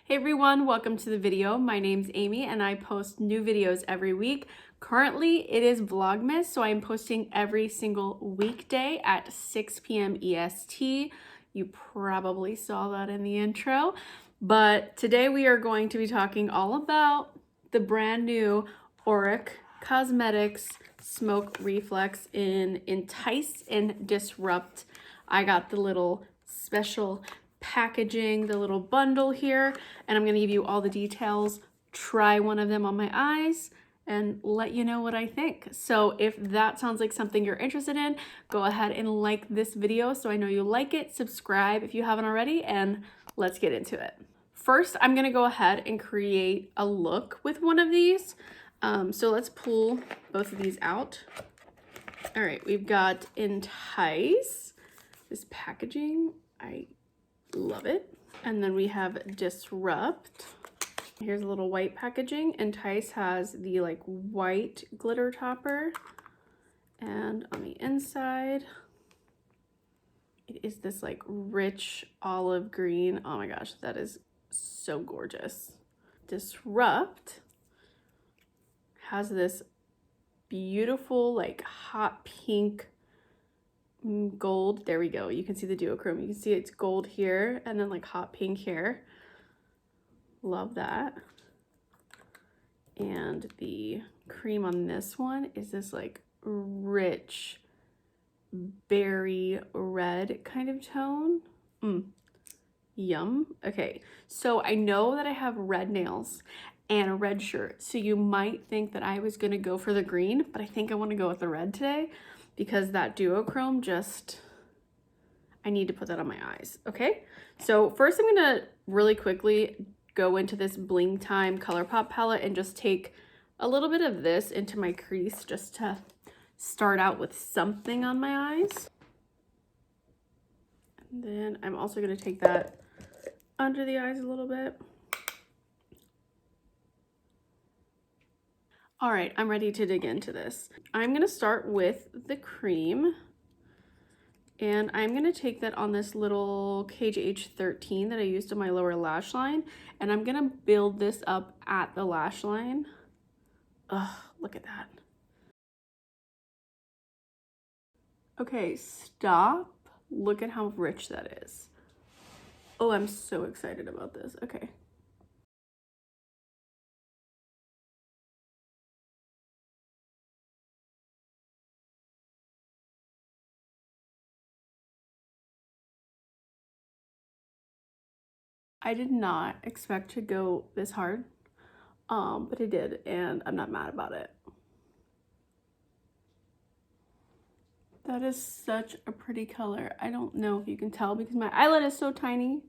Hey everyone, welcome to the video. My name's Amy and I post new videos every week. Currently it is Vlogmas, so I'm posting every single weekday at 6 p.m. EST. You probably saw that in the intro, but today we are going to be talking all about the brand new Auric Cosmetics Smoke Reflex in Entice and Disrupt. I got the little special packaging, the little bundle here, and I'm going to give you all the details, try one of them on my eyes, and let you know what I think. So if that sounds like something you're interested in, go ahead and like this video so I know you like it, subscribe if you haven't already, and let's get into it. First, I'm going to go ahead and create a look with one of these. So let's pull both of these out. All right, we've got Entice, this packaging, I love it. And then we have Disrupt. Here's a little white packaging. Entice has the like white glitter topper. And on the inside, it is this like rich olive green. Oh my gosh, that is so gorgeous. Disrupt has this beautiful like hot pink gold. There we go. You can see the duochrome. You can see it's gold here and then like hot pink here. Love that. And the cream on this one is this like rich berry red kind of tone. Yum. Okay, so I know that I have red nails and a red shirt, so you might think that I was gonna go for the green, but I think I want to go with the red today because that duochrome just, I need to put that on my eyes. Okay, so first I'm gonna really quickly go into this Bling Time ColourPop palette and just take a little bit of this into my crease just to start out with something on my eyes. And then I'm also gonna take that under the eyes a little bit. All right, I'm ready to dig into this. I'm gonna start with the cream, and I'm gonna take that on this little KGH13 that I used on my lower lash line, and I'm gonna build this up at the lash line. Ugh, look at that. Okay, stop. Look at how rich that is. Oh, I'm so excited about this. Okay. I did not expect to go this hard, but it did, and I'm not mad about it. That is such a pretty color. I don't know if you can tell because my eyelid is so tiny.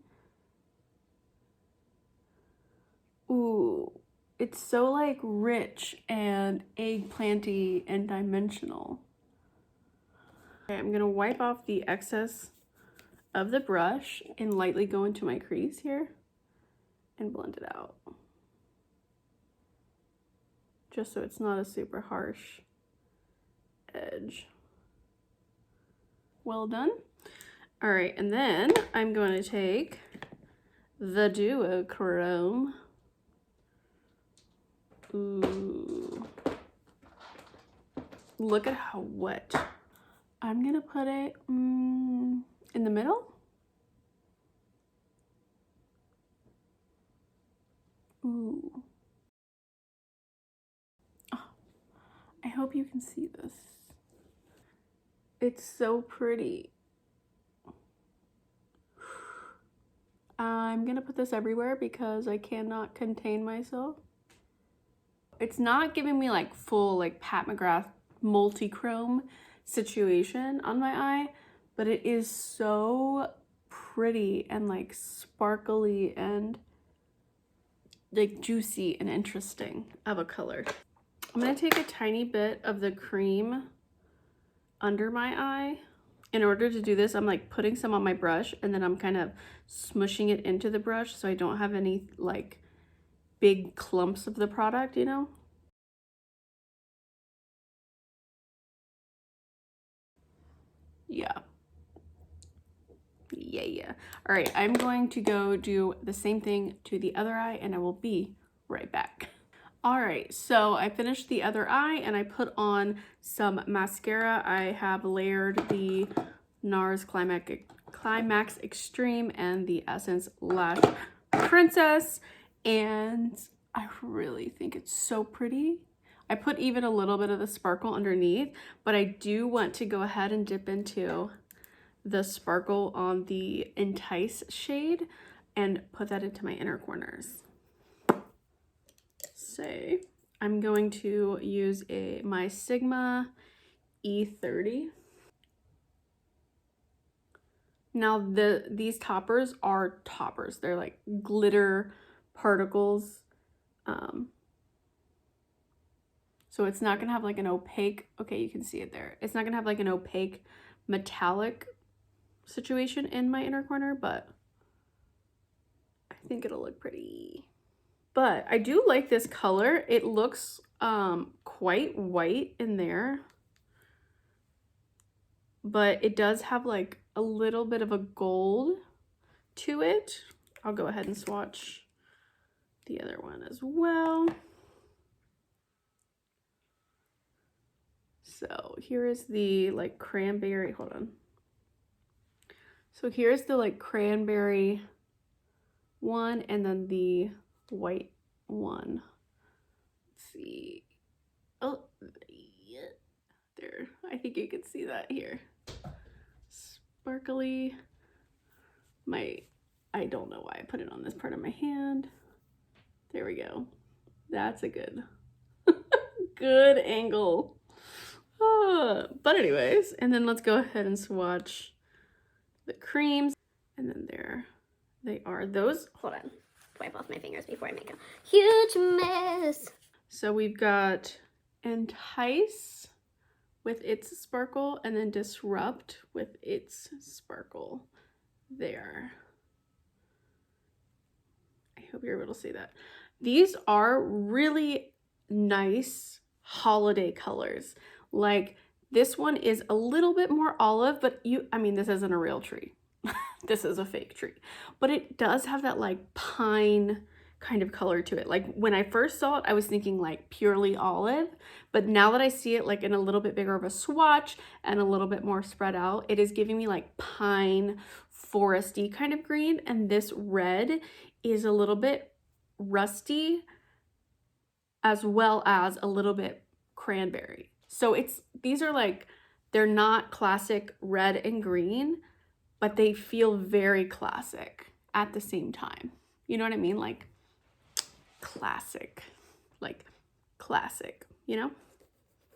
Ooh, it's so like rich and eggplanty and dimensional. Okay, I'm gonna wipe off the excess of the brush and lightly go into my crease here and blend it out. Just so it's not a super harsh edge. Well done. All right, and then I'm going to take the duochrome. Ooh. Look at how wet. I'm gonna put it in the middle. Ooh. Oh, I hope you can see this. It's so pretty. I'm gonna put this everywhere because I cannot contain myself. It's not giving me like full like Pat McGrath multi-chrome situation on my eye, but it is so pretty and like sparkly and like juicy and interesting of a color. I'm gonna take a tiny bit of the cream under my eye. In order to do this, I'm like putting some on my brush and then I'm kind of smushing it into the brush so I don't have any like big clumps of the product, you know? Yeah. Yeah. All right, I'm going to go do the same thing to the other eye and I will be right back. All right, so I finished the other eye and I put on some mascara. I have layered the Nars Climax Extreme and the Essence Lash Princess, and I really think it's so pretty. I put even a little bit of the sparkle underneath, but I do want to go ahead and dip into the sparkle on the Entice shade and put that into my inner corners. So I'm going to use my Sigma E30. Now these toppers are toppers. They're like glitter particles. So it's not gonna have like an opaque, okay, you can see it there. It's not gonna have like an opaque metallic situation in my inner corner, but I think it'll look pretty. But I do like this color. It looks quite white in there, but it does have like a little bit of a gold to it. I'll go ahead and swatch the other one as well. So here is the like cranberry, hold on. So here's the like cranberry one and then the white one. Let's see. Oh, yeah. There. I think you can see that here. Sparkly. I don't know why I put it on this part of my hand. There we go. That's a good, good angle. But anyways, and then let's go ahead and swatch the creams. And then there they are. Those, hold on, wipe off my fingers before I make a huge mess. So we've got Entice with its sparkle and then Disrupt with its sparkle there. I hope you're able to see that. These are really nice holiday colors. Like this one is a little bit more olive, but I mean, this isn't a real tree. This is a fake tree, but it does have that like pine kind of color to it. Like when I first saw it, I was thinking like purely olive, but now that I see it like in a little bit bigger of a swatch and a little bit more spread out, it is giving me like pine foresty kind of green. And this red is a little bit rusty as well as a little bit cranberry. So these are like, they're not classic red and green, but they feel very classic at the same time. You know what I mean? Like classic, you know?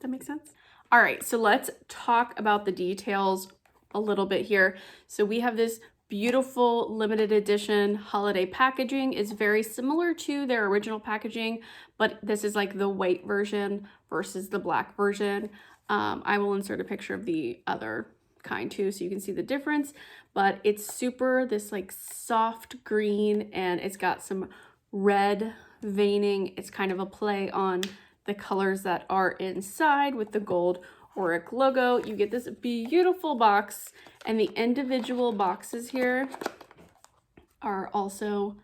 That makes sense? All right, so let's talk about the details a little bit here. So we have this beautiful limited edition holiday packaging. Is very similar to their original packaging, but this is like the white version versus the black version. I will insert a picture of the other kind too so you can see the difference, but it's super this like soft green and it's got some red veining. It's kind of a play on the colors that are inside with the gold Auric logo. You get this beautiful box, and the individual boxes here are also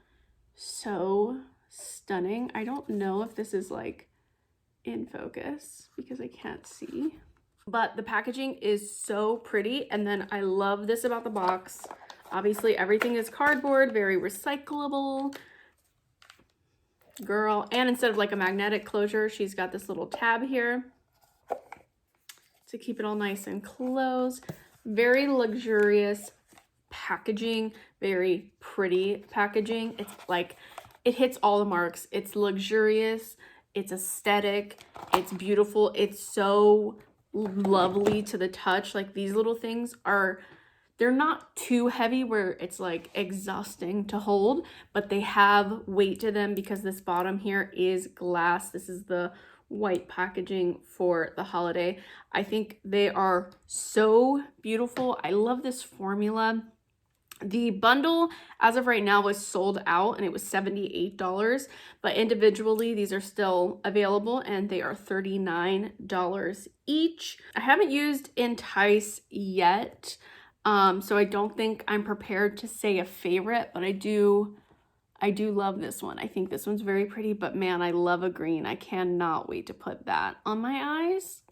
so stunning. I don't know if this is like in focus because I can't see, but the packaging is so pretty. And then I love this about the box. Obviously everything is cardboard, very recyclable, girl. And instead of like a magnetic closure, she's got this little tab here to keep it all nice and closed. Very luxurious packaging, very pretty packaging. It's like, it hits all the marks. It's luxurious, it's aesthetic, it's beautiful, it's so lovely to the touch. Like these little things are, they're not too heavy where it's like exhausting to hold, but they have weight to them because this bottom here is glass. This is the white packaging for the holiday. I think they are so beautiful. I love this formula. The bundle as of right now was sold out and it was $78, but individually these are still available and they are $39 each. I haven't used Entice yet. So I don't think I'm prepared to say a favorite, but I do love this one. I think this one's very pretty, but man, I love a green. I cannot wait to put that on my eyes.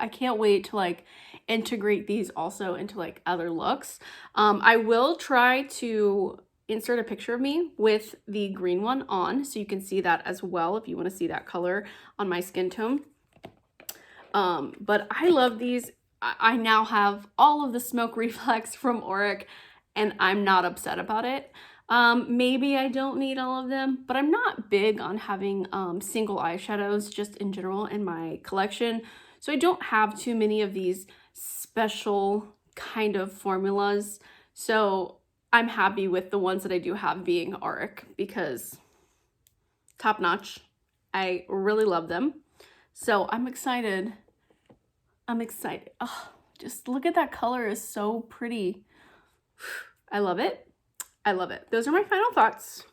I can't wait to like integrate these also into like other looks. I will try to insert a picture of me with the green one on so you can see that as well if you want to see that color on my skin tone. But I love these. I now have all of the smoke reflex from Auric and I'm not upset about it. Maybe I don't need all of them, but I'm not big on having single eyeshadows just in general in my collection. So I don't have too many of these special kind of formulas. So I'm happy with the ones that I do have being Auric because top notch. I really love them. So I'm excited. I'm excited. Oh, just look at that color, is so pretty. I love it. I love it. Those are my final thoughts.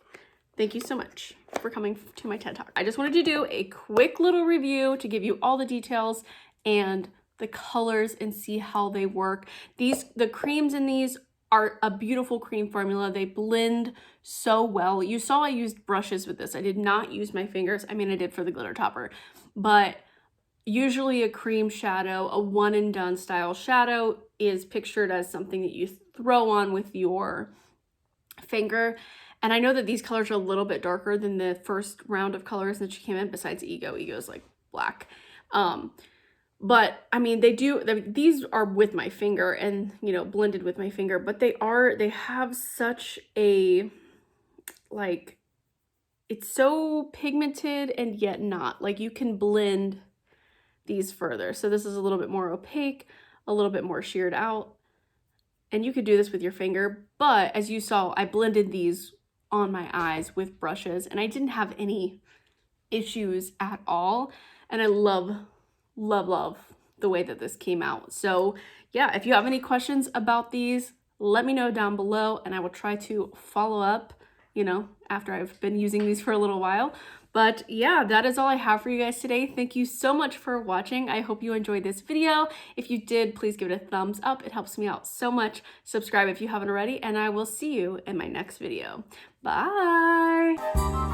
Thank you so much for coming to my TED Talk. I just wanted to do a quick little review to give you all the details and the colors and see how they work. The creams in these are a beautiful cream formula. They blend so well. You saw I used brushes with this. I did not use my fingers. I mean, I did for the glitter topper, but usually a cream shadow, a one and done style shadow, is pictured as something that you throw on with your finger. And I know that these colors are a little bit darker than the first round of colors that she came in, besides Ego. Ego's like black. But I mean, these are with my finger and, you know, blended with my finger, but they have such a, like, it's so pigmented and yet not. Like, you can blend these further. So this is a little bit more opaque, a little bit more sheared out. And you could do this with your finger, but as you saw, I blended these on my eyes with brushes and I didn't have any issues at all. And I love, love, love the way that this came out. So yeah, if you have any questions about these, let me know down below and I will try to follow up, you know, after I've been using these for a little while. But yeah, that is all I have for you guys today. Thank you so much for watching. I hope you enjoyed this video. If you did, please give it a thumbs up. It helps me out so much. Subscribe if you haven't already, and I will see you in my next video. Bye.